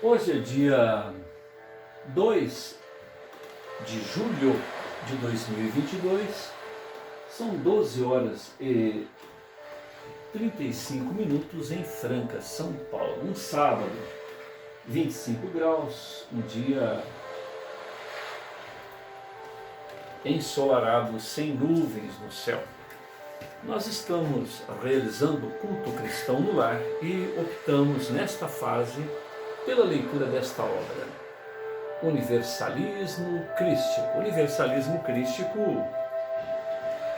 Hoje é dia 2 de julho de 2022, são 12 horas e 35 minutos em Franca, São Paulo. Um sábado, 25 graus, um dia ensolarado, sem nuvens no céu. Nós estamos realizando o culto cristão no lar e optamos nesta fase pela leitura desta obra, Universalismo Crístico. Universalismo Crístico,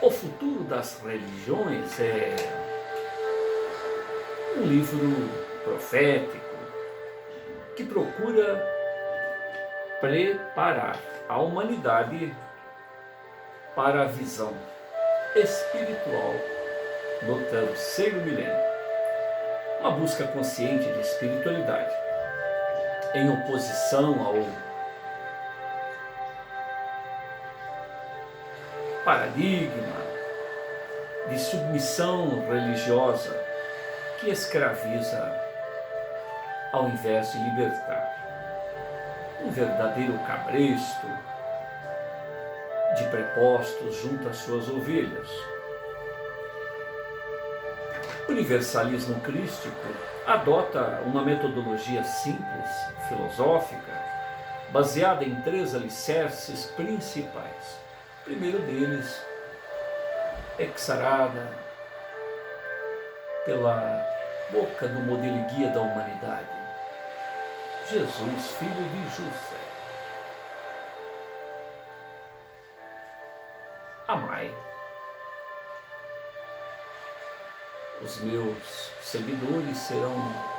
o futuro das religiões, é um livro profético que procura preparar a humanidade para a visão espiritual do terceiro milênio. Uma busca consciente de espiritualidade, em oposição ao paradigma de submissão religiosa que escraviza ao invés de libertar. Um verdadeiro cabresto de prepostos junto às suas ovelhas. O universalismo crístico adota uma metodologia simples, filosófica, baseada em 3 alicerces principais. O primeiro deles, exarada pela boca do modelo e guia da humanidade, Jesus, filho de José. Amai. Os meus seguidores serão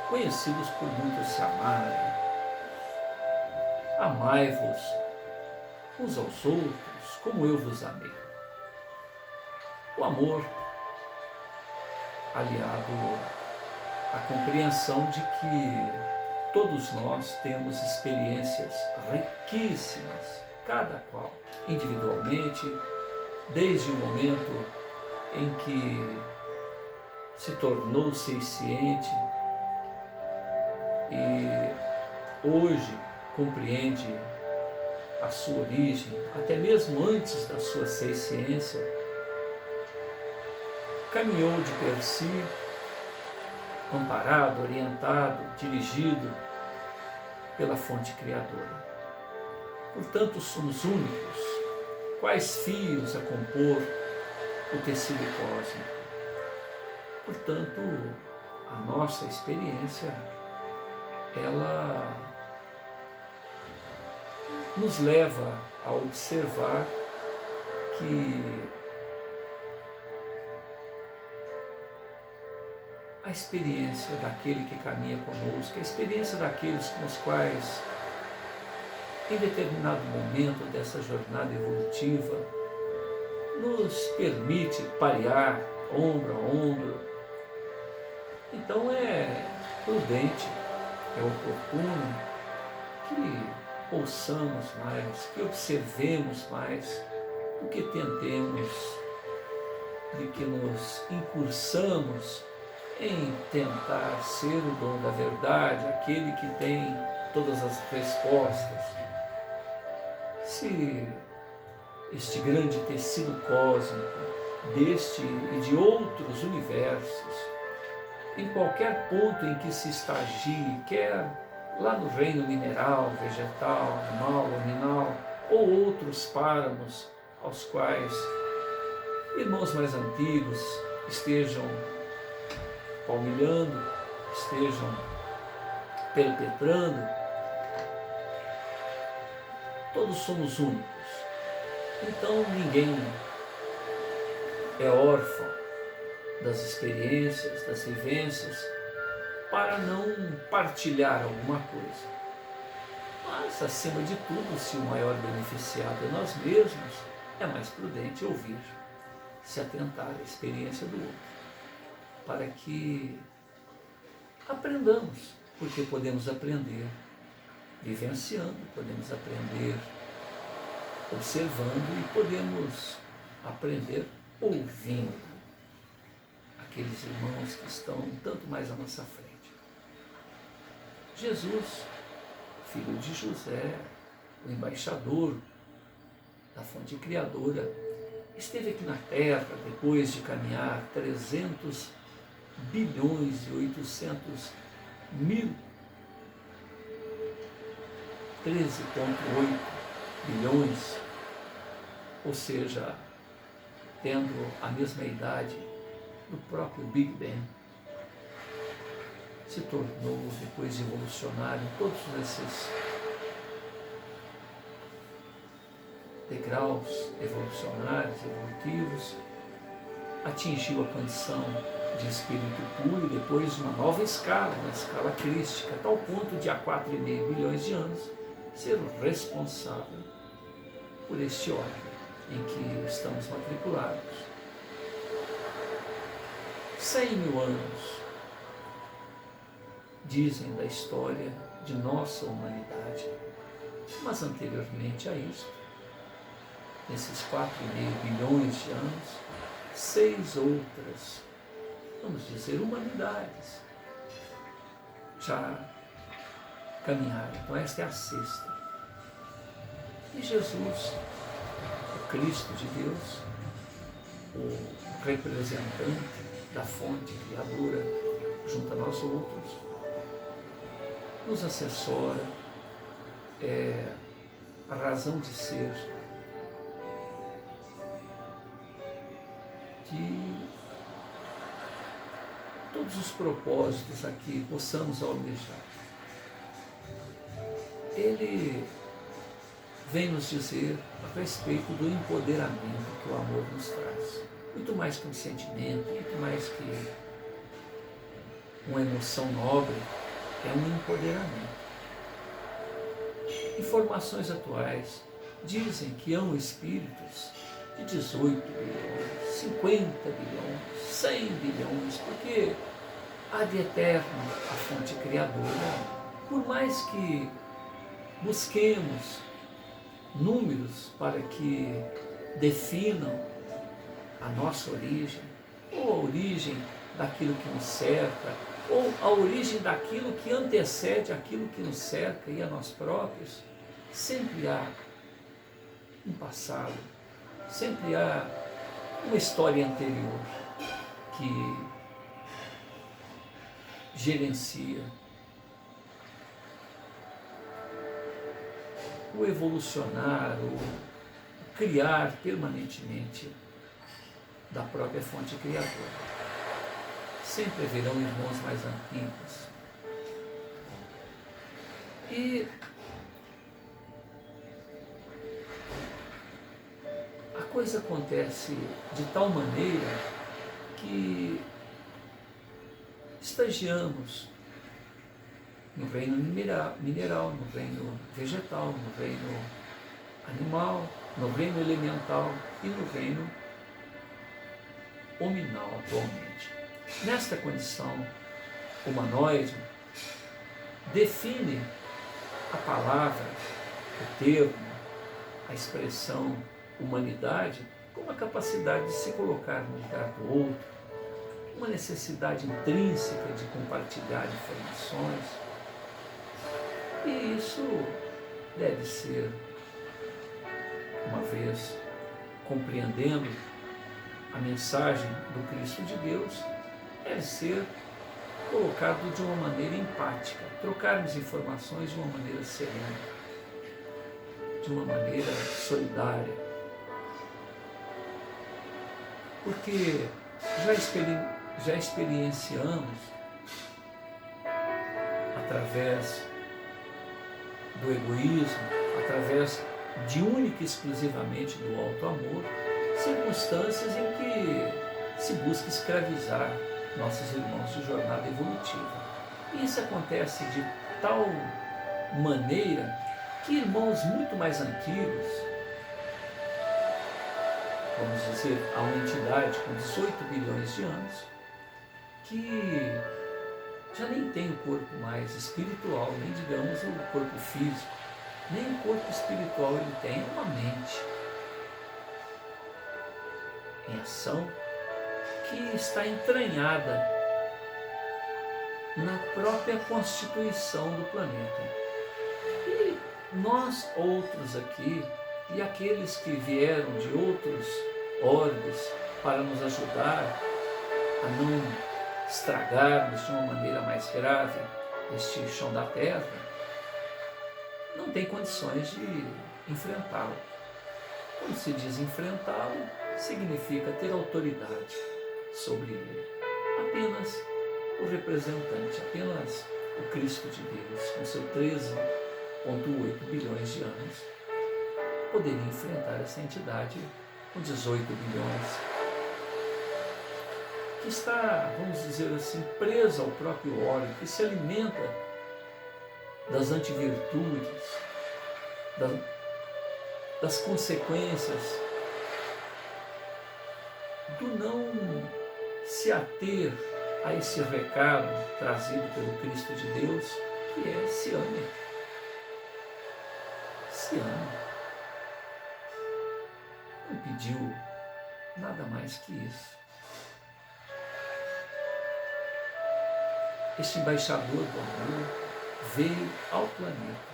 conhecidos por muitos se amarem. Amai-vos uns aos outros, como eu vos amei. O amor, aliado à compreensão de que todos nós temos experiências riquíssimas, cada qual individualmente, desde o momento em que se tornou senciente e hoje compreende a sua origem, até mesmo antes da sua senciência, caminhou de per si, amparado, orientado, dirigido pela fonte criadora. Portanto, somos únicos, quais fios a compor o tecido cósmico. Portanto, a nossa experiência, ela nos leva a observar que a experiência daquele que caminha conosco, a experiência daqueles com os quais, em determinado momento dessa jornada evolutiva, nos permite parear ombro a ombro. Então é prudente, é oportuno que ouçamos mais, que observemos mais, do que tentemos, de que nos incursamos em tentar ser o dono da verdade, aquele que tem todas as respostas. Se este grande tecido cósmico, deste e de outros universos, em qualquer ponto em que se estagie, quer lá no reino mineral, vegetal, animal, aminal, ou outros páramos aos quais irmãos mais antigos estejam palmilhando, estejam perpetrando, todos somos únicos. Então ninguém é órfão das experiências, das vivências, para não partilhar alguma coisa. Mas, acima de tudo, se o maior beneficiado é nós mesmos, é mais prudente ouvir, se atentar à experiência do outro, para que aprendamos, porque podemos aprender vivenciando, podemos aprender observando e podemos aprender ouvindo aqueles irmãos que estão tanto mais à nossa frente. Jesus filho de José, o embaixador da fonte criadora, esteve aqui na Terra depois de caminhar 300 bilhões e 800 mil, 13,8 bilhões, ou seja, tendo a mesma idade do próprio Big Bang, se tornou, depois de evolucionar em todos esses degraus evolucionários, evolutivos, atingiu a condição de espírito puro e depois uma nova escala, uma escala crística, a tal ponto de há 4,5 bilhões de anos ser o responsável por este órgão em que estamos matriculados. 100 mil anos dizem da história de nossa humanidade, mas anteriormente a isso, nesses 4,5 bilhões de anos, 6 outras, vamos dizer, humanidades já caminharam. Então esta é a sexta. E Jesus, o Cristo de Deus, o representante da fonte criadora junto a nós outros, nos assessora, a razão de ser de todos os propósitos aqui possamos almejar. Ele vem nos dizer a respeito do empoderamento que o amor nos traz. Muito mais que um sentimento, muito mais que uma emoção nobre, é um empoderamento. Informações atuais dizem que há espíritos de 18 bilhões, 50 bilhões, 100 bilhões, porque há de eterno a fonte criadora. Por mais que busquemos números para que definam a nossa origem, ou a origem daquilo que nos cerca, ou a origem daquilo que antecede aquilo que nos cerca e a nós próprios, sempre há um passado, sempre há uma história anterior que gerencia o evolucionar, o criar permanentemente da própria fonte criadora. Sempre haverão irmãos mais antigos. E a coisa acontece de tal maneira que estagiamos no reino mineral, no reino vegetal, no reino animal, no reino elemental e no reino hominal atualmente. Nesta condição humanoide, define a palavra, o termo, a expressão humanidade como a capacidade de se colocar no lugar do outro, uma necessidade intrínseca de compartilhar informações. E isso deve ser, uma vez compreendendo a mensagem do Cristo de Deus, deve ser colocado de uma maneira empática, trocarmos informações de uma maneira serena, de uma maneira solidária. Porque já experienciamos, através do egoísmo, através de única e exclusivamente do alto amor, circunstâncias em que se busca escravizar nossos irmãos de jornada evolutiva. E isso acontece de tal maneira que irmãos muito mais antigos, vamos dizer, há uma entidade com 18 bilhões de anos, que já nem tem o corpo mais espiritual, nem digamos o corpo físico, nem o corpo espiritual ele tem, uma mente em ação que está entranhada na própria constituição do planeta. E nós outros aqui e aqueles que vieram de outros orbes para nos ajudar a não estragarmos de uma maneira mais grave este chão da terra, não tem condições de enfrentá-lo. Quando se diz enfrentá-lo, significa ter autoridade sobre ele. Apenas o representante, apenas o Cristo de Deus, com seu 13,8 bilhões de anos, poderia enfrentar essa entidade com 18 bilhões, que está, vamos dizer assim, presa ao próprio óleo, que se alimenta das antivirtudes, das consequências do não se ater a esse recado trazido pelo Cristo de Deus, que é se ame. Se ame. Não pediu nada mais que isso. Este embaixador do amor veio ao planeta,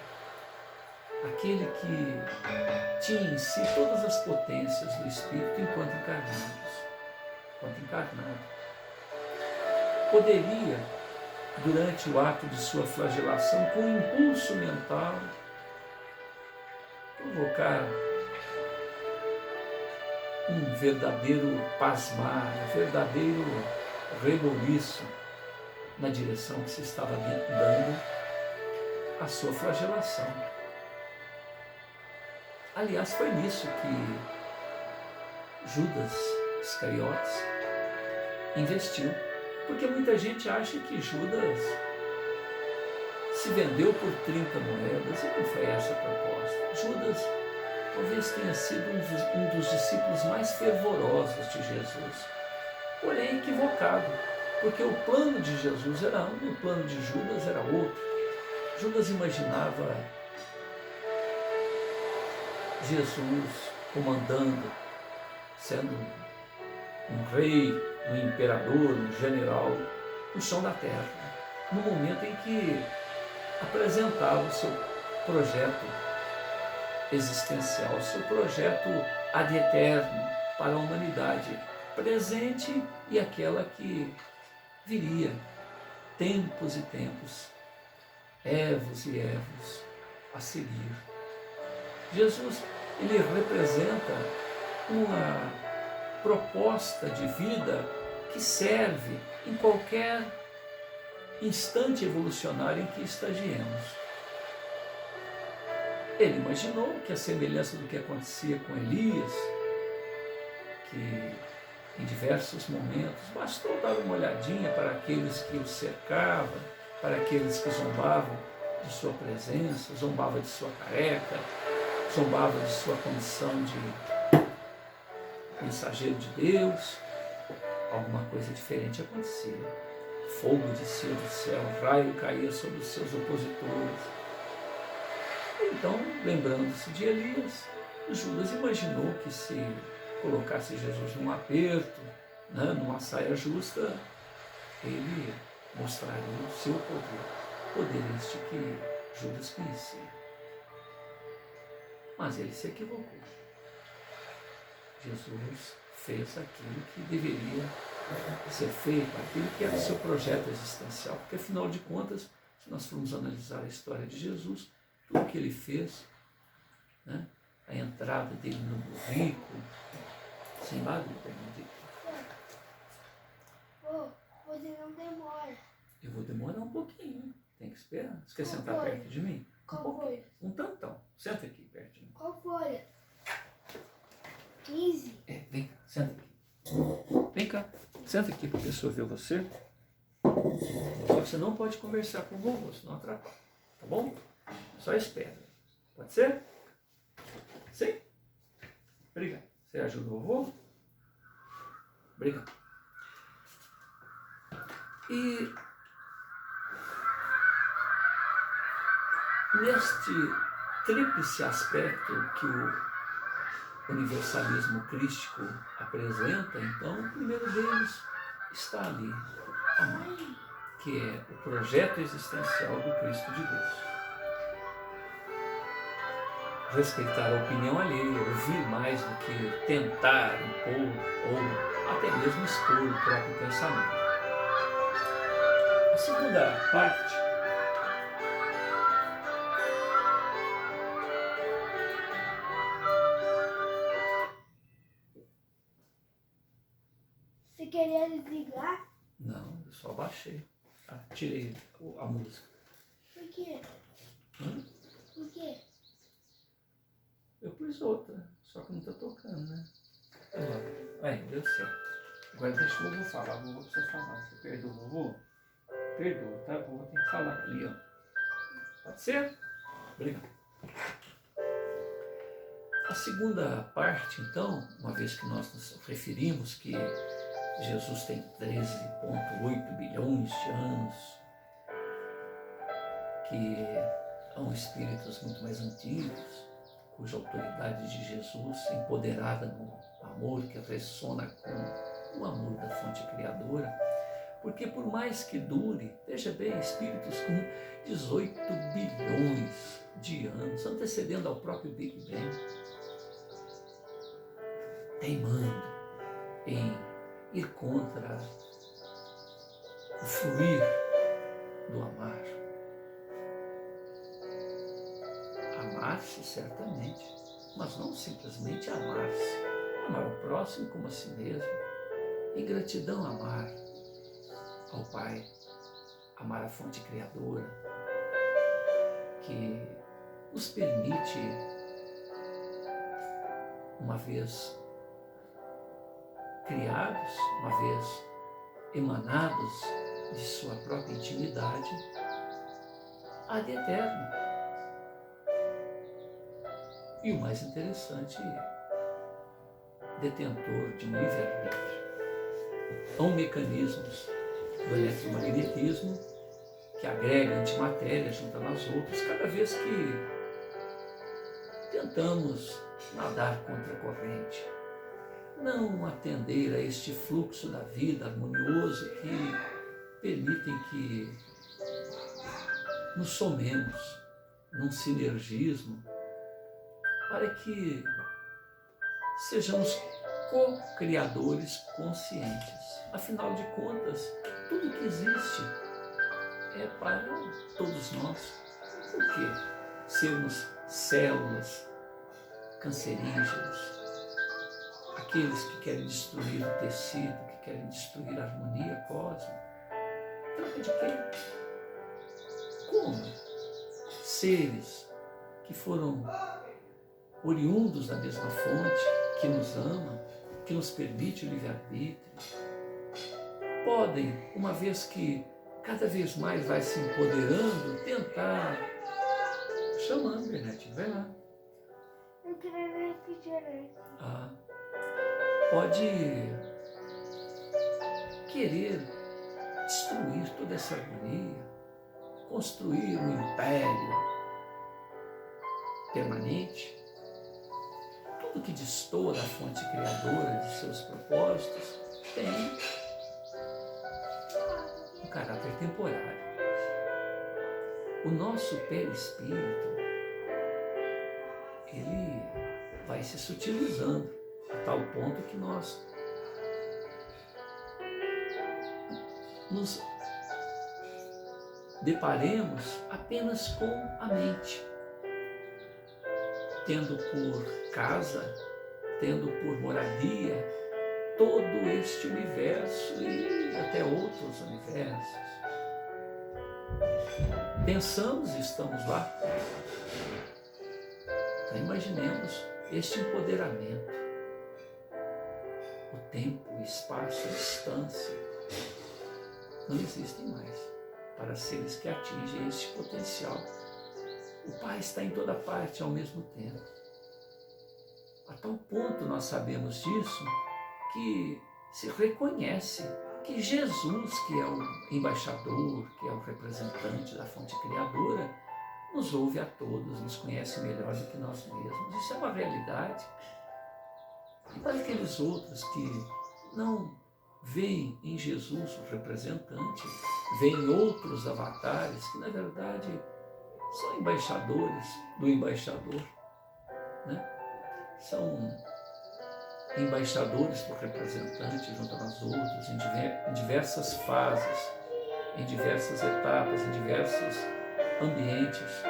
aquele que tinha em si todas as potências do Espírito enquanto encarnado. Poderia, durante o ato de sua flagelação, com um impulso mental, provocar um verdadeiro pasmar, um verdadeiro reboliço na direção que se estava dando a sua flagelação. Aliás, foi nisso que Judas Iscariotes investiu, porque muita gente acha que Judas se vendeu por 30 moedas, e não foi essa a proposta. Judas talvez tenha sido um dos discípulos mais fervorosos de Jesus, porém equivocado, porque o plano de Jesus era um e o plano de Judas era outro. Judas imaginava Jesus comandando, sendo um rei, um imperador, um general no chão da terra, no momento em que apresentava o seu projeto existencial, o seu projeto ad eterno para a humanidade presente e aquela que viria, tempos e tempos, evos e evos a seguir. Jesus, ele representa uma proposta de vida que serve em qualquer instante evolucionário em que estagiemos. Ele imaginou que a semelhança do que acontecia com Elias, que em diversos momentos bastou dar uma olhadinha para aqueles que o cercavam, para aqueles que zombavam de sua presença, zombava de sua careca, zombava de sua condição de mensageiro de Deus, alguma coisa diferente acontecia. Fogo descia do céu, raio caía sobre os seus opositores. Então, lembrando-se de Elias, Judas imaginou que se colocasse Jesus num aperto, numa saia justa, ele mostraria o seu poder este que Judas conhecia. Mas ele se equivocou. Jesus fez aquilo que deveria ser feito, aquilo que era o seu projeto existencial, porque afinal de contas, se nós formos analisar a história de Jesus, tudo que ele fez, a entrada dele no mundo rico, sem barulho, Você não demora. Eu vou demorar um pouquinho, tem que esperar. Você quer sentar perto de mim? Qual foi? Um tantão. Senta aqui perto de mim. Qual foi? 15? Vem cá, senta aqui. Vem cá, senta aqui para a pessoa ver você. Só que você não pode conversar com o vovô, senão atrapalha. Tá bom? Só espera. Pode ser? Sim? Obrigado. Você ajuda o vovô? Obrigado. E neste tríplice aspecto que o universalismo crístico apresenta, então, o primeiro deles está ali, amar, que é o projeto existencial do Cristo de Deus. respeitar a opinião alheia, ouvir mais do que tentar impor ou até mesmo expor o próprio pensamento. A segunda parte Você queria desligar? não, eu só baixei. Tirei a música. Por quê? Hã? Por quê? Eu pus outra, só que não está tocando, né? Aí, deu certo. Agora deixa o vovô falar, o vovô precisa falar. Você perdoa o vovô? Perdoa, tá? O vovô tem que falar ali, ó. Pode ser? Obrigado. A segunda parte, então, uma vez que nós nos referimos que Jesus tem 13,8 bilhões de anos, que são espíritos muito mais antigos, cuja autoridade de Jesus, empoderada no amor que ressona com o amor da fonte criadora, porque por mais que dure, veja bem, espíritos com 18 bilhões de anos, antecedendo ao próprio Big Bang, teimando em ir contra o fluir do amar. Amar-se, certamente, mas não simplesmente amar-se. Amar o próximo como a si mesmo. Em gratidão, amar ao Pai, amar a fonte criadora, que nos permite, uma vez criados, uma vez emanados de sua própria intimidade, ad eterno. E o mais interessante, detentor de um livre-arbítrio. Há mecanismos do eletromagnetismo que agrega antimatéria juntando as outras, cada vez que tentamos nadar contra a corrente. Não atender a este fluxo da vida harmonioso que permitem que nos somemos num sinergismo para que sejamos co-criadores conscientes. Afinal de contas, tudo que existe é para todos nós. Por quê? Sermos células cancerígenas, aqueles que querem destruir o tecido, que querem destruir a harmonia cósmica. Troca de quê? Como? Seres que foram oriundos da mesma fonte, que nos ama, que nos permite o livre-arbítrio, podem, uma vez que cada vez mais vai se empoderando, tentar... Chamando, Bernete, vai lá. Eu queria ver refrigerante. Pode querer destruir toda essa harmonia, construir um império permanente. Tudo que destoa da fonte criadora de seus propósitos tem um caráter temporário. O nosso perispírito, ele vai se sutilizando a tal ponto que nós nos deparemos apenas com a mente, tendo por casa, tendo por moradia todo este universo e até outros universos. Pensamos e estamos lá. Então imaginemos este empoderamento. O tempo, o espaço, a distância não existem mais para seres que atingem este potencial. O Pai está em toda parte ao mesmo tempo. A tal ponto nós sabemos disso que se reconhece que Jesus, que é o embaixador, que é o representante da fonte criadora, nos ouve a todos, nos conhece melhor do que nós mesmos. Isso é uma realidade. E para aqueles outros que não veem em Jesus o representante, veem outros avatares que, na verdade, são embaixadores do embaixador, né? São embaixadores por representante junto a nós outros, em diversas fases, em diversas etapas, em diversos ambientes,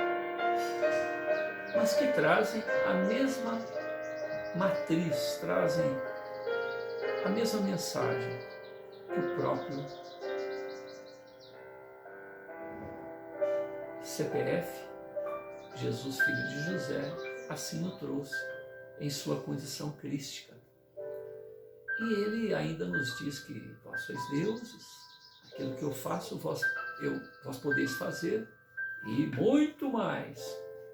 mas que trazem a mesma matriz, trazem a mesma mensagem que o próprio CPF, Jesus Filho de José, assim o trouxe em sua condição crística. E ele ainda nos diz que vós sois deuses, aquilo que eu faço, vós podeis fazer, e muito mais.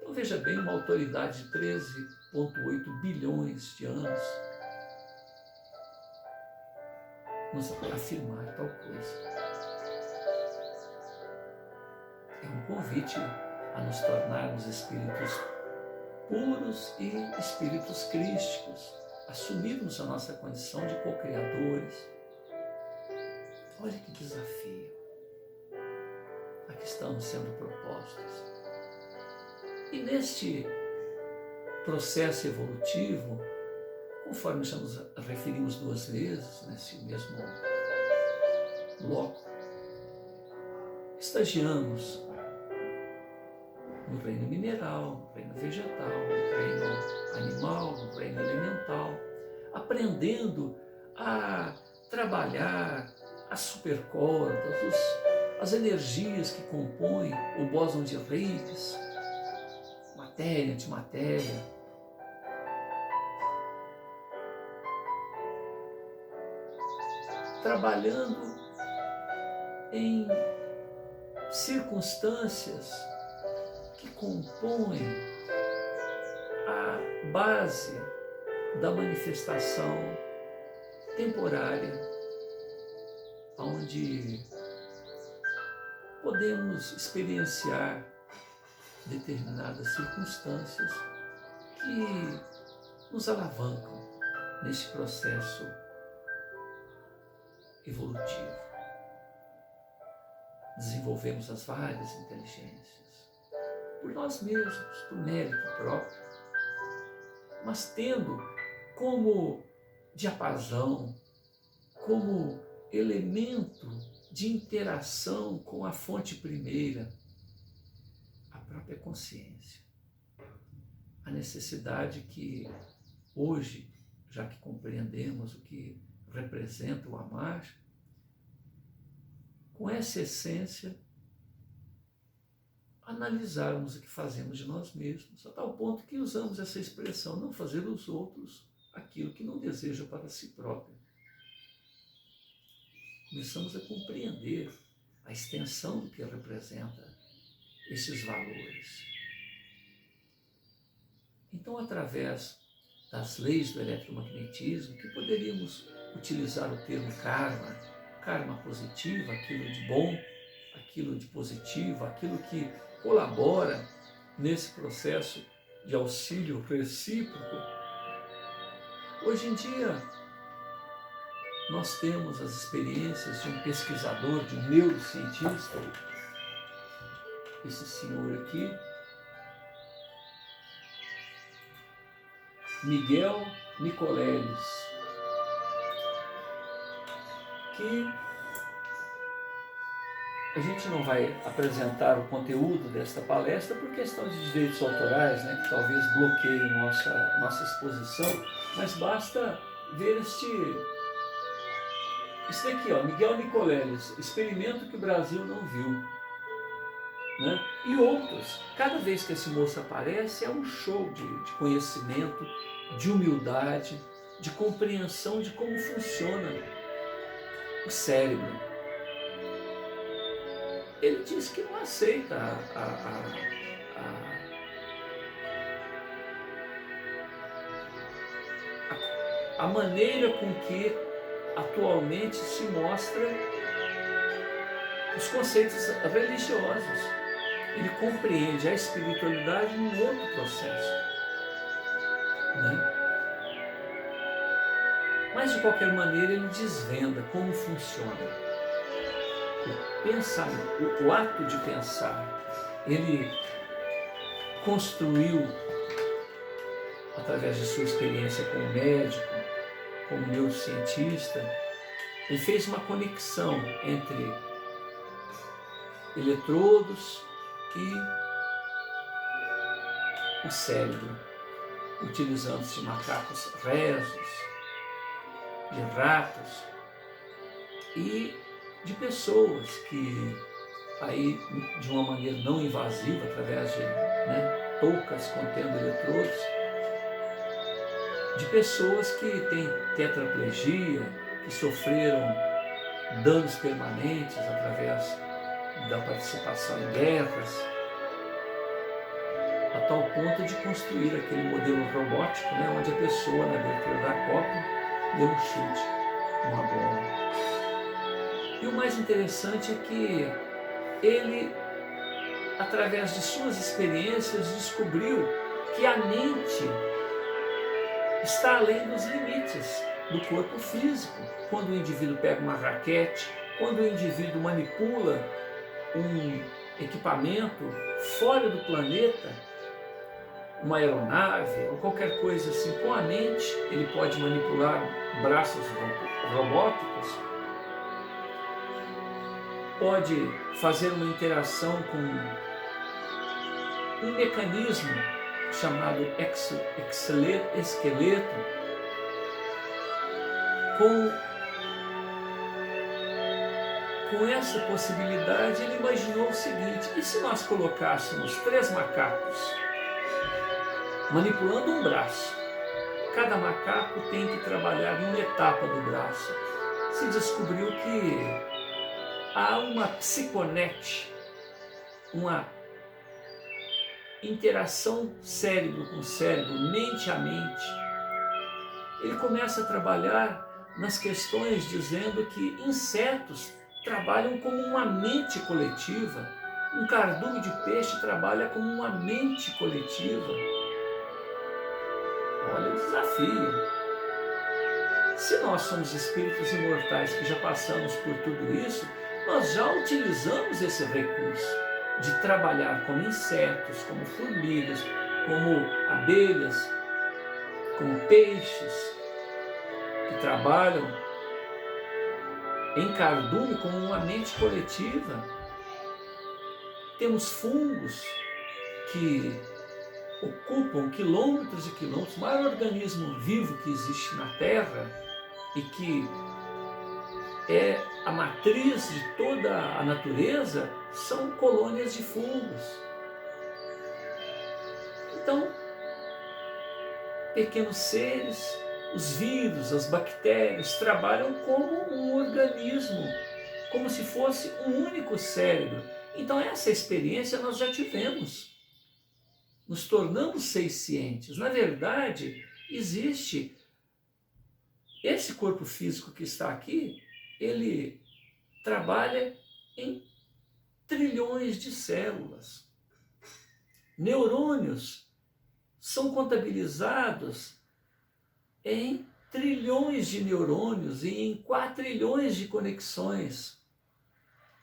Então veja bem, uma autoridade de 13,8 bilhões de anos nos afirmar tal coisa. É um convite a nos tornarmos espíritos puros e espíritos crísticos, assumirmos a nossa condição de co-criadores. Olha que desafio a que estamos sendo propostos. E neste processo evolutivo, conforme já nos referimos 2 vezes nesse mesmo bloco, estagiamos no reino mineral, no reino vegetal, no reino animal, no reino elemental, aprendendo a trabalhar as supercordas, as energias que compõem o bóson de Higgs, matéria, antimatéria. Trabalhando em circunstâncias que compõem a base da manifestação temporária, onde podemos experienciar determinadas circunstâncias que nos alavancam nesse processo evolutivo. Desenvolvemos as várias inteligências por nós mesmos, por mérito próprio, mas tendo como diapasão, como elemento de interação com a fonte primeira, a própria consciência. A necessidade que hoje, já que compreendemos o que representa o amar, com essa essência, analisarmos o que fazemos de nós mesmos, a tal ponto que usamos essa expressão, não fazer aos outros aquilo que não deseja para si próprio. Começamos a compreender a extensão do que representa esses valores. Então, através das leis do eletromagnetismo, que poderíamos utilizar o termo karma positivo, aquilo de bom, aquilo de positivo, aquilo que colabora nesse processo de auxílio recíproco. Hoje em dia, nós temos as experiências de um pesquisador, de um neurocientista, esse senhor aqui, Miguel Nicoleles, que a gente não vai apresentar o conteúdo desta palestra por questão de direitos autorais, né, que talvez bloqueiem nossa exposição, mas basta ver esse daqui, ó, Miguel Nicoleles, experimento que o Brasil não viu. Né? E outros. Cada vez que esse moço aparece é um show de conhecimento, de humildade, de compreensão de como funciona o cérebro. Ele diz que não aceita a maneira com que atualmente se mostra os conceitos religiosos. Ele compreende a espiritualidade num outro processo. Né? Mas, de qualquer maneira, ele desvenda como funciona o pensamento, o ato de pensar. Ele construiu através de sua experiência como médico, como neurocientista, ele fez uma conexão entre eletrodos e o cérebro, utilizando-se de macacos resos, de ratos e de pessoas que, aí de uma maneira não invasiva, através de toucas contendo eletrodos, de pessoas que têm tetraplegia, que sofreram danos permanentes através da participação em guerras, a tal ponto de construir aquele modelo robótico, onde a pessoa, na abertura da copa, deu um chute, uma bola. E o mais interessante é que ele, através de suas experiências, descobriu que a mente está além dos limites do corpo físico. Quando o indivíduo pega uma raquete, quando o indivíduo manipula um equipamento fora do planeta, uma aeronave ou qualquer coisa assim, com a mente ele pode manipular braços robóticos, pode fazer uma interação com um mecanismo chamado exoesqueleto, com essa possibilidade ele imaginou o seguinte: e se nós colocássemos 3 macacos manipulando um braço? Cada macaco tem que trabalhar numa etapa do braço. Se descobriu que há uma psiconete, uma interação cérebro com cérebro, mente a mente. Ele começa a trabalhar nas questões dizendo que insetos trabalham como uma mente coletiva, um cardume de peixe trabalha como uma mente coletiva. Olha o desafio. Se nós somos espíritos imortais que já passamos por tudo isso, nós já utilizamos esse recurso de trabalhar como insetos, como formigas, como abelhas, como peixes, que trabalham em cardume como uma mente coletiva. Temos fungos que ocupam quilômetros e quilômetros, o maior organismo vivo que existe na Terra e que é a matriz de toda a natureza, são colônias de fungos. Então, pequenos seres, os vírus, as bactérias, trabalham como um organismo, como se fosse um único cérebro. Então essa experiência nós já tivemos. Nos tornamos seres cientes. Na verdade, existe esse corpo físico que está aqui, ele trabalha em trilhões de células. Neurônios são contabilizados em trilhões de neurônios e em quatrilhões de conexões.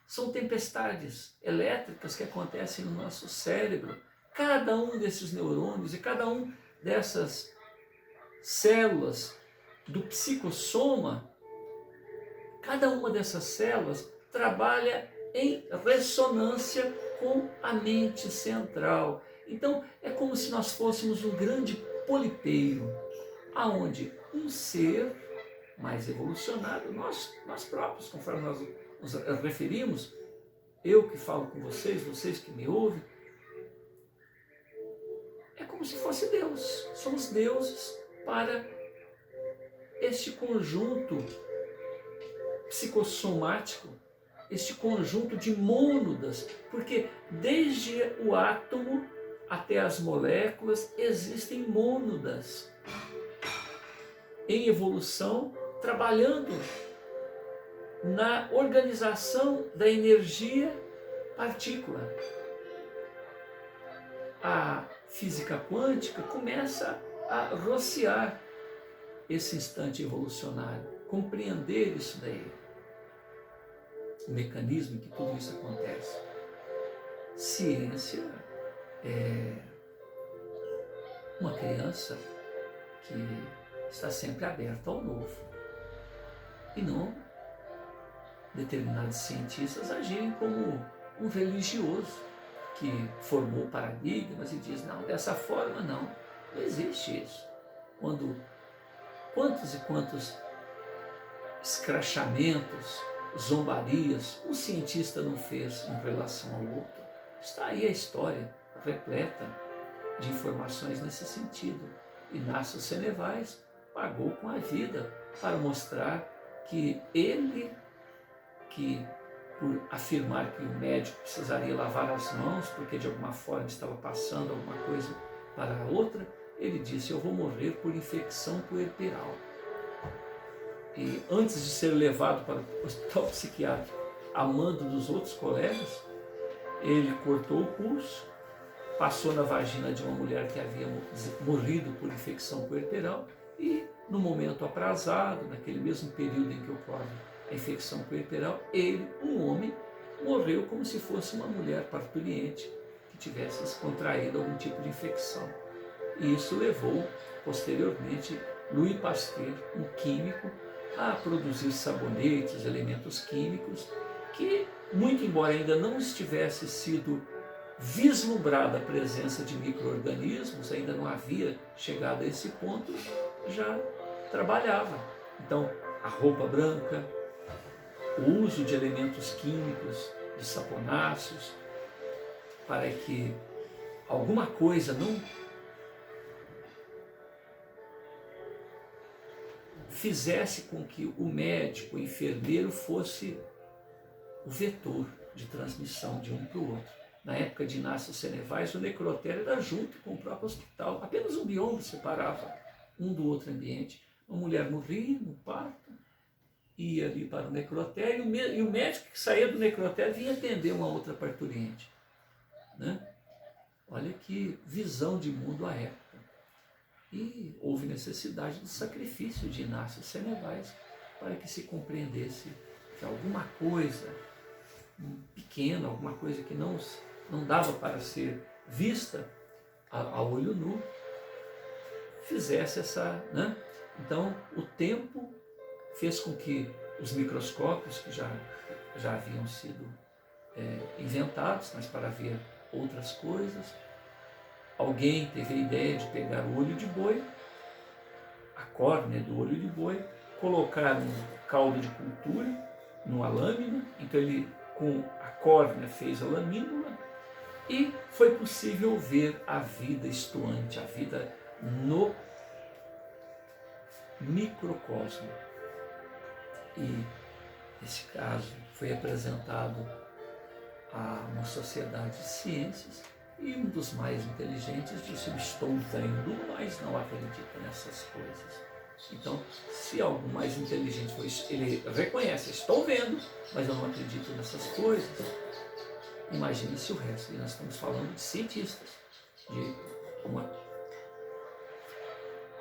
São tempestades elétricas que acontecem no nosso cérebro. Cada um desses neurônios e cada um dessas células do psicossoma, cada uma dessas células trabalha em ressonância com a mente central. Então, é como se nós fôssemos um grande polipeiro, aonde um ser mais evolucionado, nós próprios, conforme nós nos referimos, eu que falo com vocês, vocês que me ouvem, é como se fosse Deus. Somos deuses para este conjunto psicossomático, este conjunto de mônadas, porque desde o átomo até as moléculas existem mônadas em evolução, trabalhando na organização da energia partícula. A física quântica começa a rociar esse instante evolucionário, compreender isso daí, o mecanismo em que tudo isso acontece. Ciência é uma criança que está sempre aberta ao novo. E não determinados cientistas agirem como um religioso que formou paradigmas e diz, não, dessa forma não existe isso. Quando quantos e quantos escrachamentos, zombarias um cientista não fez em relação ao outro. Está aí a história repleta de informações nesse sentido. Inácio Senevais pagou com a vida para mostrar que ele, que por afirmar que o médico precisaria lavar as mãos porque de alguma forma estava passando alguma coisa para a outra, ele disse, eu vou morrer por infecção puerperal. E antes de ser levado para o hospital psiquiátrico, a mando dos outros colegas, ele cortou o pulso, passou na vagina de uma mulher que havia morrido por infecção puerperal e, no momento aprazado, naquele mesmo período em que ocorre a infecção puerperal, ele, um homem, morreu como se fosse uma mulher parturiente que tivesse contraído algum tipo de infecção. E isso levou, posteriormente, Louis Pasteur, um químico, a produzir sabonetes, elementos químicos, que, muito embora ainda não estivesse sido vislumbrada a presença de micro-organismos, ainda não havia chegado a esse ponto, já trabalhava. Então, a roupa branca, o uso de elementos químicos, de saponáceos, para que alguma coisa não fizesse com que o médico, o enfermeiro, fosse o vetor de transmissão de um para o outro. Na época de Inácio Senevais, o necrotério era junto com o próprio hospital. Apenas um biombo separava um do outro ambiente. Uma mulher morria no parto, ia ali para o necrotério, e o médico que saía do necrotério vinha atender uma outra parturiente. Né? Olha que visão de mundo à época. E houve necessidade do sacrifício de Inácio Senevais para que se compreendesse que alguma coisa pequena, alguma coisa que não dava para ser vista a olho nu, fizesse essa... Né? Então, o tempo fez com que os microscópios, que já haviam sido inventados, mas para ver outras coisas, alguém teve a ideia de pegar o olho de boi, a córnea do olho de boi, colocar um caldo de cultura, numa lâmina, então ele com a córnea fez a lamínula e foi possível ver a vida estuante, a vida no microcosmo. E esse caso foi apresentado a uma sociedade de ciências e um dos mais inteligentes disse, eu estou vendo, mas não acredito nessas coisas. Então, se algo mais inteligente for isso, ele reconhece, estou vendo, mas eu não acredito nessas coisas. Imagine-se o resto. E nós estamos falando de cientistas, de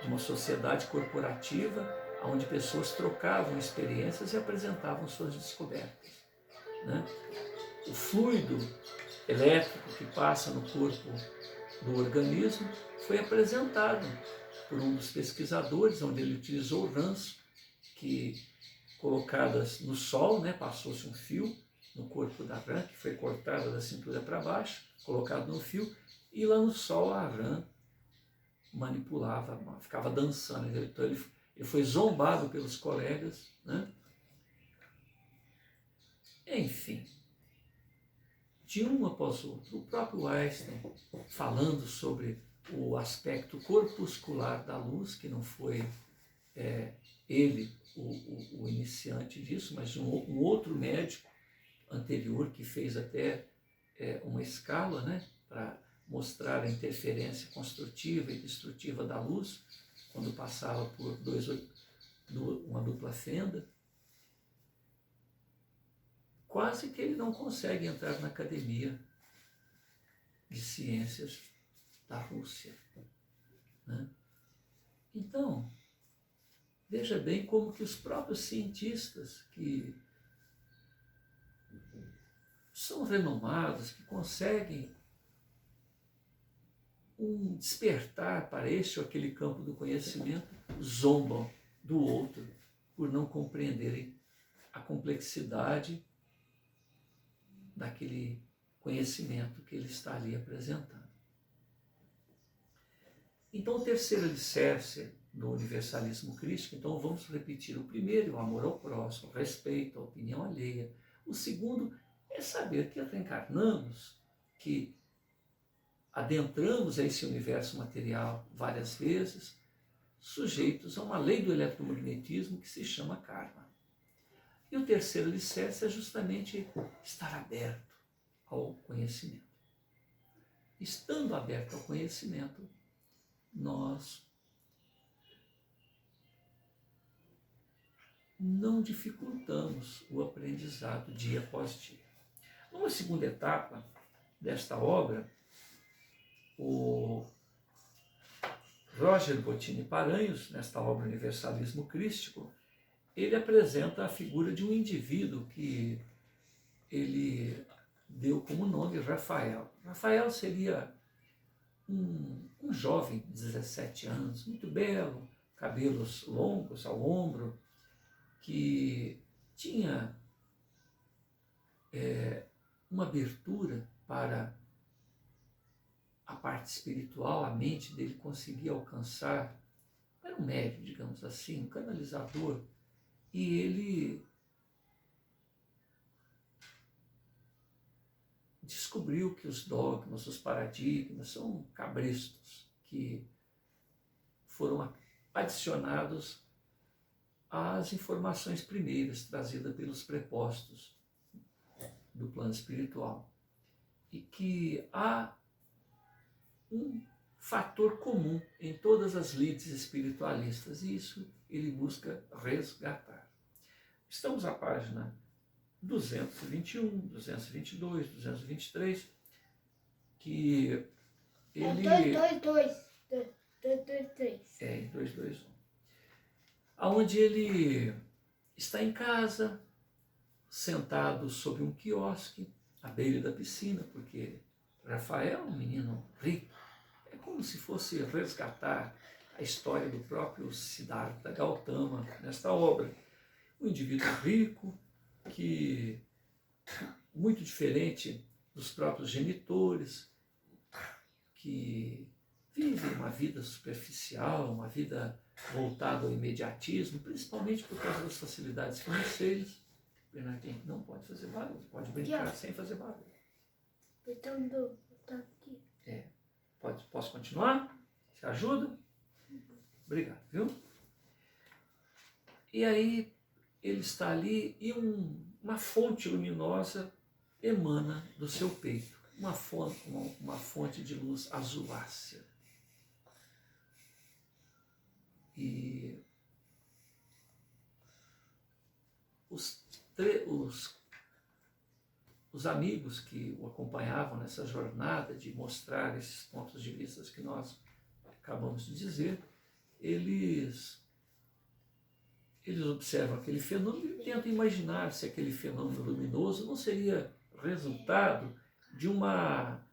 uma sociedade corporativa onde pessoas trocavam experiências e apresentavam suas descobertas. Né? O fluido elétrico que passa no corpo do organismo foi apresentado por um dos pesquisadores, onde ele utilizou rãs que, colocadas no sol, né, passou-se um fio no corpo da rã, que foi cortada da cintura para baixo, colocado no fio, e lá no sol a rã manipulava, ficava dançando. Então ele foi zombado pelos colegas. Né? Enfim, de um após outro, o próprio Einstein, falando sobre o aspecto corpuscular da luz, que não foi ele o iniciante disso, mas um outro médico anterior que fez até uma escala, né, para mostrar a interferência construtiva e destrutiva da luz, quando passava por uma dupla fenda. Quase que ele não consegue entrar na Academia de Ciências da Rússia. Né? Então, veja bem como que os próprios cientistas que são renomados, que conseguem um despertar para este ou aquele campo do conhecimento, zombam do outro por não compreenderem a complexidade daquele conhecimento que ele está ali apresentando. Então, o terceiro alicerce do universalismo crístico, então vamos repetir: o primeiro, o amor ao próximo, o respeito à opinião alheia. O segundo é saber que reencarnamos, que adentramos a esse universo material várias vezes, sujeitos a uma lei do eletromagnetismo que se chama karma. E o terceiro alicerce é justamente estar aberto ao conhecimento. Estando aberto ao conhecimento, nós não dificultamos o aprendizado dia após dia. Numa segunda etapa desta obra, o Roger Bottini Paranhos, nesta obra Universalismo Crístico, ele apresenta a figura de um indivíduo que ele deu como nome Rafael. Rafael seria um jovem de 17 anos, muito belo, cabelos longos ao ombro, que tinha uma abertura para a parte espiritual, a mente dele conseguia alcançar, era um médium, digamos assim, um canalizador, e ele descobriu que os dogmas, os paradigmas são cabrestos que foram adicionados às informações primeiras trazidas pelos prepostos do plano espiritual, e que há um fator comum em todas as lides espiritualistas, e isso ele busca resgatar. Estamos na página 221, 222, 223, que ele... 222. É, em 221. Onde ele está em casa, sentado sobre um quiosque, à beira da piscina, porque Rafael é um menino rico. É como se fosse resgatar a história do próprio Siddhartha Gautama nesta obra. Um indivíduo rico, que muito diferente dos próprios genitores, que vive uma vida superficial, uma vida voltada ao imediatismo, principalmente por causa das facilidades financeiras. Bernardinho, não pode fazer barulho, pode brincar sem fazer barulho. Então, tá aqui. Posso continuar? Você ajuda? Obrigado, viu? E aí ele está ali e uma fonte luminosa emana do seu peito, uma fonte de luz azulácea. E os amigos que o acompanhavam nessa jornada de mostrar esses pontos de vista que nós acabamos de dizer, eles observam aquele fenômeno e tentam imaginar se aquele fenômeno luminoso não seria resultado de uma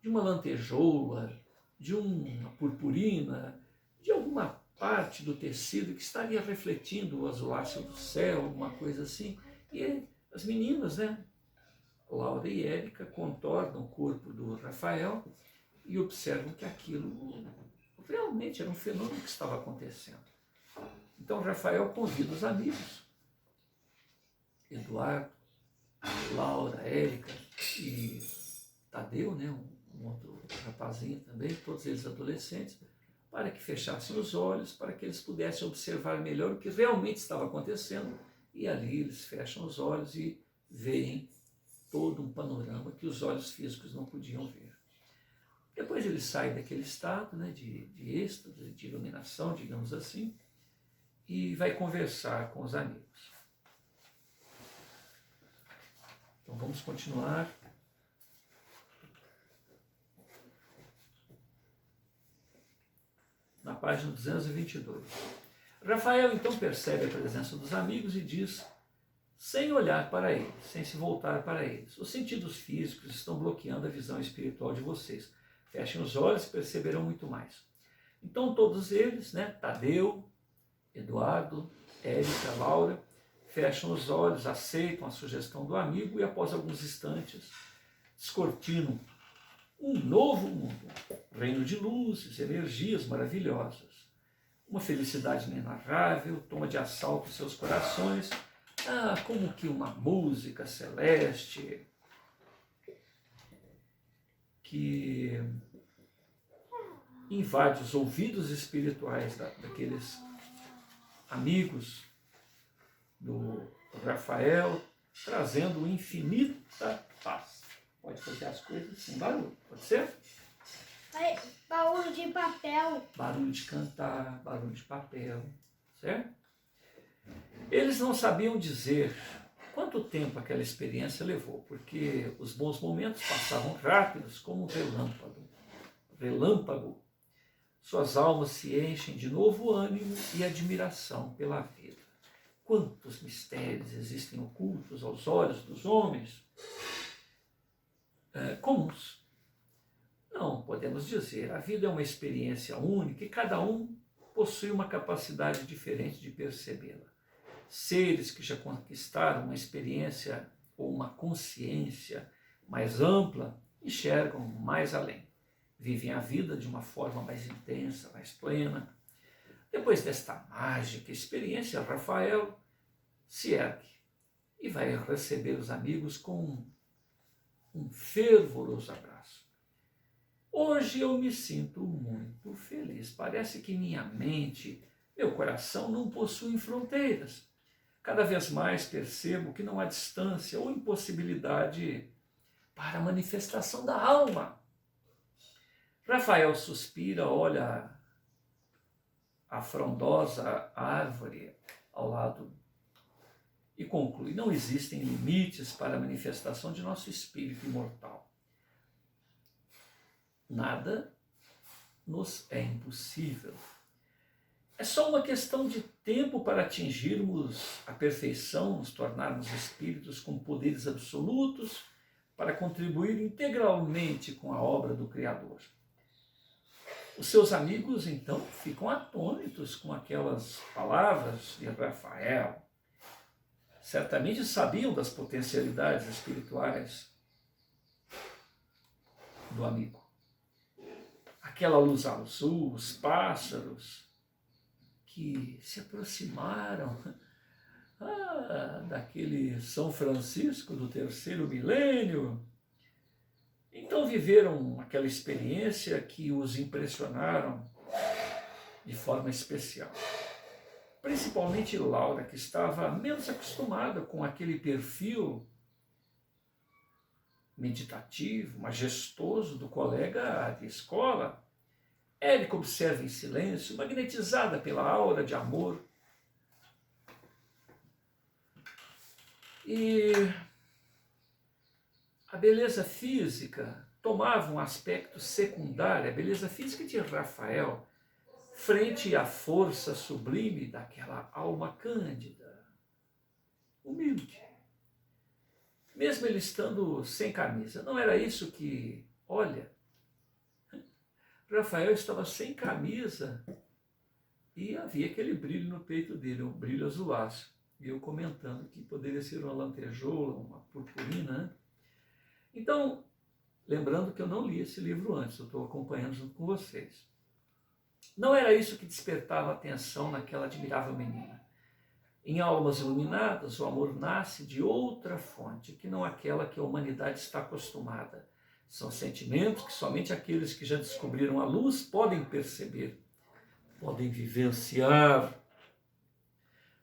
lantejoula, de uma purpurina, de alguma parte do tecido que estaria refletindo o azuláceo do céu, alguma coisa assim. E as meninas, né, Laura e Érica, contornam o corpo do Rafael e observam que aquilo realmente era um fenômeno que estava acontecendo. Então Rafael convida os amigos, Eduardo, Laura, Érica e Tadeu, né, um outro rapazinho também, todos eles adolescentes, para que fechassem os olhos, para que eles pudessem observar melhor o que realmente estava acontecendo. E ali eles fecham os olhos e veem todo um panorama que os olhos físicos não podiam ver. Depois ele sai daquele estado, né, de êxtase, de iluminação, digamos assim, e vai conversar com os amigos. Então vamos continuar. Na página 222. Rafael então percebe a presença dos amigos e diz, sem olhar para eles, sem se voltar para eles: os sentidos físicos estão bloqueando a visão espiritual de vocês. Fechem os olhos e perceberão muito mais. Então todos eles, né, Tadeu, Eduardo, Érica, Laura, fecham os olhos, aceitam a sugestão do amigo e após alguns instantes descortinam um novo mundo, reino de luzes, energias maravilhosas. Uma felicidade inenarrável toma de assalto seus corações, como que uma música celeste que invade os ouvidos espirituais daqueles amigos do Rafael, trazendo infinita paz. Pode fazer as coisas sem barulho, pode ser? Barulho de papel. Barulho de cantar, barulho de papel, certo? Eles não sabiam dizer quanto tempo aquela experiência levou, porque os bons momentos passavam rápidos como um relâmpago. Suas almas se enchem de novo ânimo e admiração pela vida. Quantos mistérios existem ocultos aos olhos dos homens comuns. Não podemos dizer, a vida é uma experiência única e cada um possui uma capacidade diferente de percebê-la. Seres que já conquistaram uma experiência ou uma consciência mais ampla enxergam mais além. Vivem a vida de uma forma mais intensa, mais plena. Depois desta mágica experiência, Rafael se ergue e vai receber os amigos com um fervoroso abraço. Hoje eu me sinto muito feliz. Parece que minha mente, meu coração não possuem fronteiras. Cada vez mais percebo que não há distância ou impossibilidade para a manifestação da alma. Rafael suspira, olha a frondosa árvore ao lado e conclui: não existem limites para a manifestação de nosso espírito imortal. Nada nos é impossível. É só uma questão de tempo para atingirmos a perfeição, nos tornarmos espíritos com poderes absolutos para contribuir integralmente com a obra do Criador. Os seus amigos, então, ficam atônitos com aquelas palavras de Rafael. Certamente sabiam das potencialidades espirituais do amigo. Aquela luz azul, os pássaros que se aproximaram daquele São Francisco do terceiro milênio. Então viveram aquela experiência que os impressionaram de forma especial. Principalmente Laura, que estava menos acostumada com aquele perfil meditativo, majestoso do colega de escola. Érica observa em silêncio, magnetizada pela aura de amor. E a beleza física tomava um aspecto secundário, a beleza física de Rafael, frente à força sublime daquela alma cândida, humilde. Mesmo ele estando sem camisa, não era isso que, olha, Rafael estava sem camisa e havia aquele brilho no peito dele, um brilho azuláceo. E eu comentando que poderia ser uma lantejoula, uma purpurina, né? Então, lembrando que eu não li esse livro antes, eu estou acompanhando junto com vocês. Não era isso que despertava a atenção naquela admirável menina. Em almas iluminadas, o amor nasce de outra fonte, que não aquela que a humanidade está acostumada. São sentimentos que somente aqueles que já descobriram a luz podem perceber, podem vivenciar,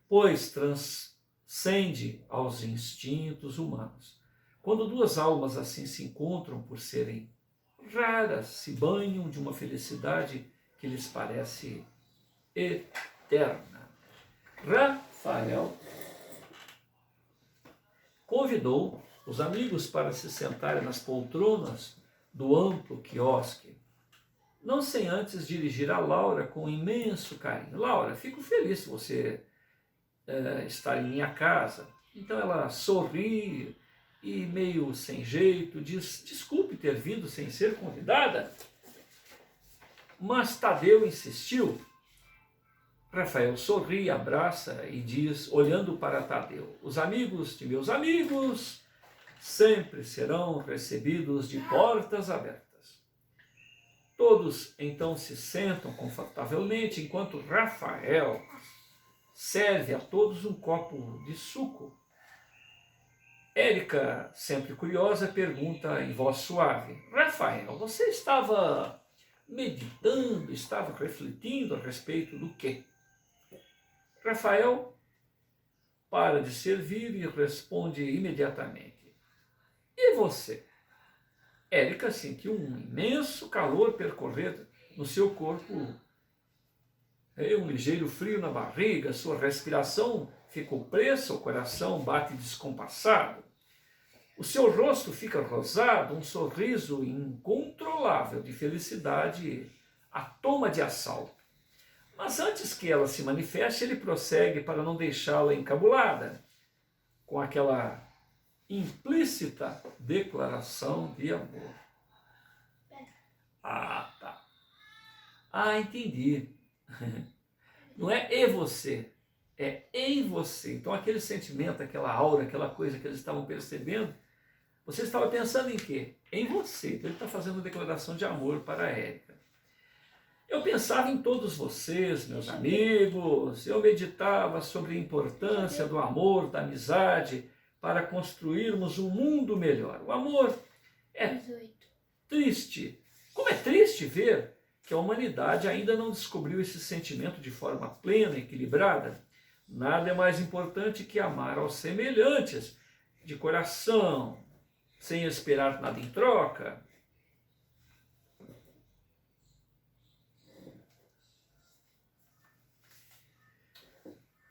pois transcende aos instintos humanos. Quando duas almas assim se encontram por serem raras, se banham de uma felicidade que lhes parece eterna. Rafael convidou os amigos para se sentarem nas poltronas do amplo quiosque, não sem antes dirigir a Laura com imenso carinho. Laura, fico feliz se você estar em minha casa. Então ela sorri e, meio sem jeito, diz: desculpe ter vindo sem ser convidada. Mas Tadeu insistiu. Rafael sorri, abraça e diz, olhando para Tadeu: os amigos de meus amigos sempre serão recebidos de portas abertas. Todos então se sentam confortavelmente enquanto Rafael serve a todos um copo de suco. Érica, sempre curiosa, pergunta em voz suave: Rafael, você estava meditando, estava refletindo a respeito do quê? Rafael para de servir e responde imediatamente: e você? Érica sentiu um imenso calor percorrer no seu corpo, um ligeiro frio na barriga, sua respiração ficou presa, o coração bate descompassado. O seu rosto fica rosado, um sorriso incontrolável de felicidade a toma de assalto. Mas antes que ela se manifeste, ele prossegue para não deixá-la encabulada, com aquela implícita declaração de amor. Ah, tá. Ah, entendi. Não é e você, é em você. Então aquele sentimento, aquela aura, aquela coisa que eles estavam percebendo, você estava pensando em quê? Em você. Então ele está fazendo uma declaração de amor para a Érica. Eu pensava em todos vocês, meus amigos, eu meditava sobre a importância do amor, da amizade, para construirmos um mundo melhor. O amor é triste. Como é triste ver que a humanidade ainda não descobriu esse sentimento de forma plena, equilibrada. Nada é mais importante que amar aos semelhantes, de coração, sem esperar nada em troca.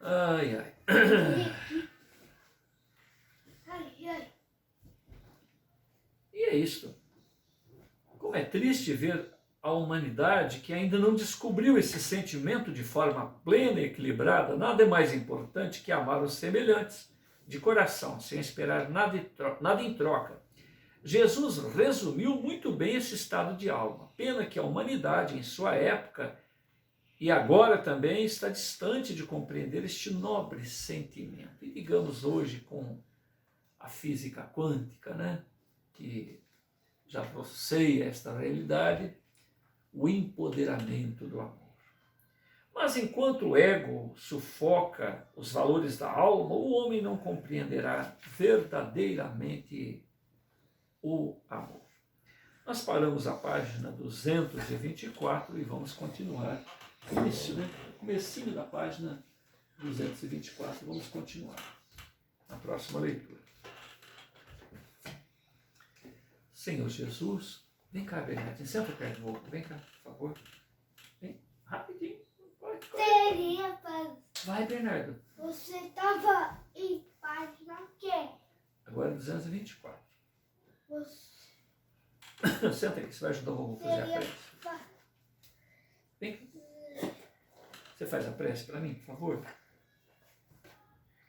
Ai, ai. E é isto. Como é triste ver a humanidade que ainda não descobriu esse sentimento de forma plena e equilibrada. Nada é mais importante que amar os semelhantes, de coração, sem esperar nada em troca. Jesus resumiu muito bem esse estado de alma. Pena que a humanidade, em sua época, e agora também está distante de compreender este nobre sentimento. E digamos hoje com a física quântica, né, que já roceia esta realidade, o empoderamento do amor. Mas enquanto o ego sufoca os valores da alma, o homem não compreenderá verdadeiramente o amor. Nós paramos a página 224 e vamos continuar. Comecinho da página 224, vamos continuar na próxima leitura. Senhor Jesus, vem cá, Bernardinho, senta perto do outro, vem cá, por favor. Vem, rapidinho, vai. Vai, Bernardo. Você estava em página o quê? Agora 224. Você Senta aí, você vai ajudar o vovô a fazer a prece. Vem cá. Você faz a prece para mim, por favor?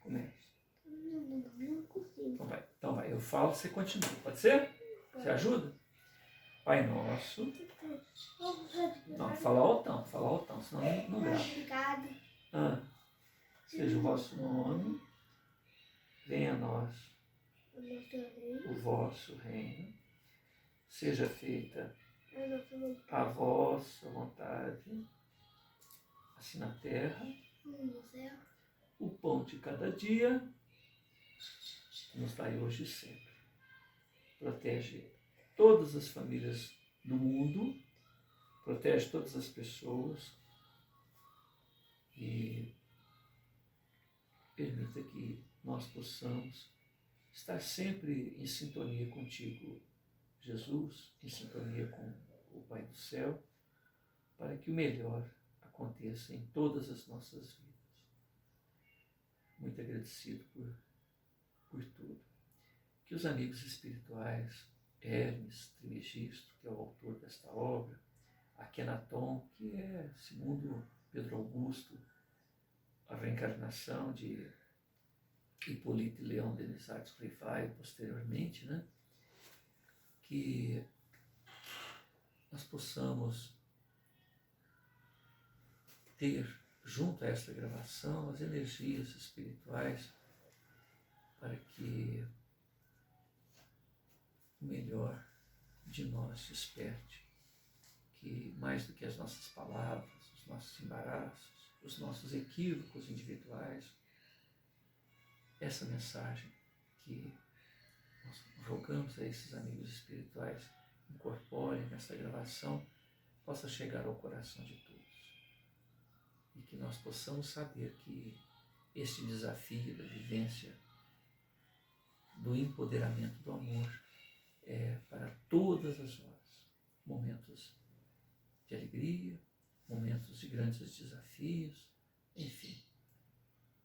Comece. Não consigo. Então vai, eu falo, você continua, pode ser? Você ajuda? Pai nosso. Não, fala altão, senão não grava. Obrigada. Seja o vosso nome, venha a nós o vosso reino, seja feita a vossa vontade, assim na terra, o pão de cada dia, nos dai hoje e sempre. Protege todas as famílias do mundo, protege todas as pessoas e permita que nós possamos estar sempre em sintonia contigo, Jesus, em sintonia com o Pai do Céu, para que o melhor aconteça em todas as nossas vidas. Muito agradecido por tudo. Que os amigos espirituais, Hermes Trismegisto, que é o autor desta obra, Akhenaton, que é, segundo Pedro Augusto, a reencarnação de Hippolyte Léon Denis Rivail, posteriormente, né? Que nós possamos ter junto a esta gravação as energias espirituais para que o melhor de nós desperte, que mais do que as nossas palavras, os nossos embaraços, os nossos equívocos individuais, essa mensagem que nós rogamos a esses amigos espirituais incorporem nessa gravação possa chegar ao coração de todos e que nós possamos saber que este desafio da vivência do empoderamento do amor é para todas as horas, momentos de alegria, momentos de grandes desafios, enfim,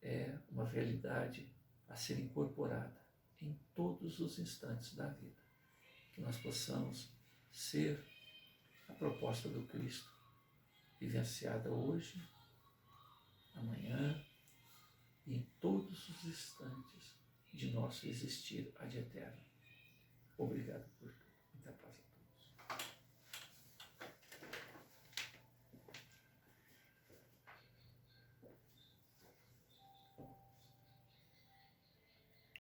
é uma realidade a ser incorporada em todos os instantes da vida. Que nós possamos ser a proposta do Cristo, vivenciada hoje, amanhã e em todos os instantes de nosso existir ad eterno. Obrigado.